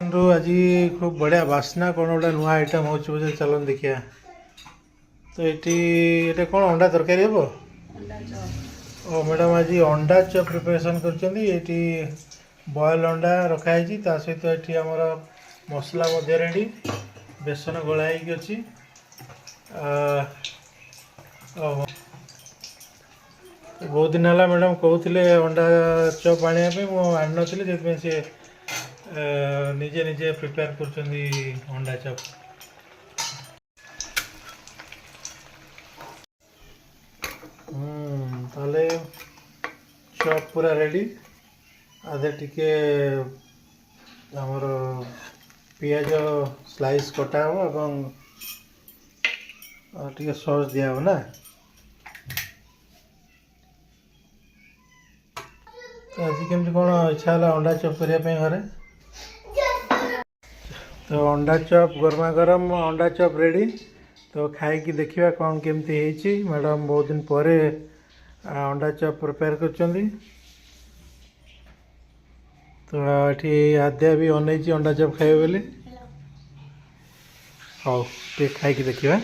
आज खूब बढ़िया बास्ना कौन गोटे नुआ आइटम हो चलन देखिया। तो ये कौन अंडा तरकारी हे ओ मैडम आज अंडा चप प्रिपरेशन कर बॉयल अंडा रखाई सहित ये आमर मसला रेडी बेसन गोलाई अच्छी बहुत दिन है मैडम कहते अंडा चप आने आनी नी से निजे निजे प्रिपेयर कर अंडा चप। ताले चप पूरा रेडी आधे टिके आमर पियाज स्लाइस कटा हो एवं टिके सॉस दिया हो ना। तो आज केमती कौन इच्छा है अंडा चप करने घरे तो अंडा चप गरमा गरम अंडा चप रेडी। तो खाई देखिए कौन केमती है मैडम बहुत दिन पर अंडा चप प्रिपेयर कर। तो ये आद्या भी अनई अंडा चप खाए बोली हाँ खाई देखिए।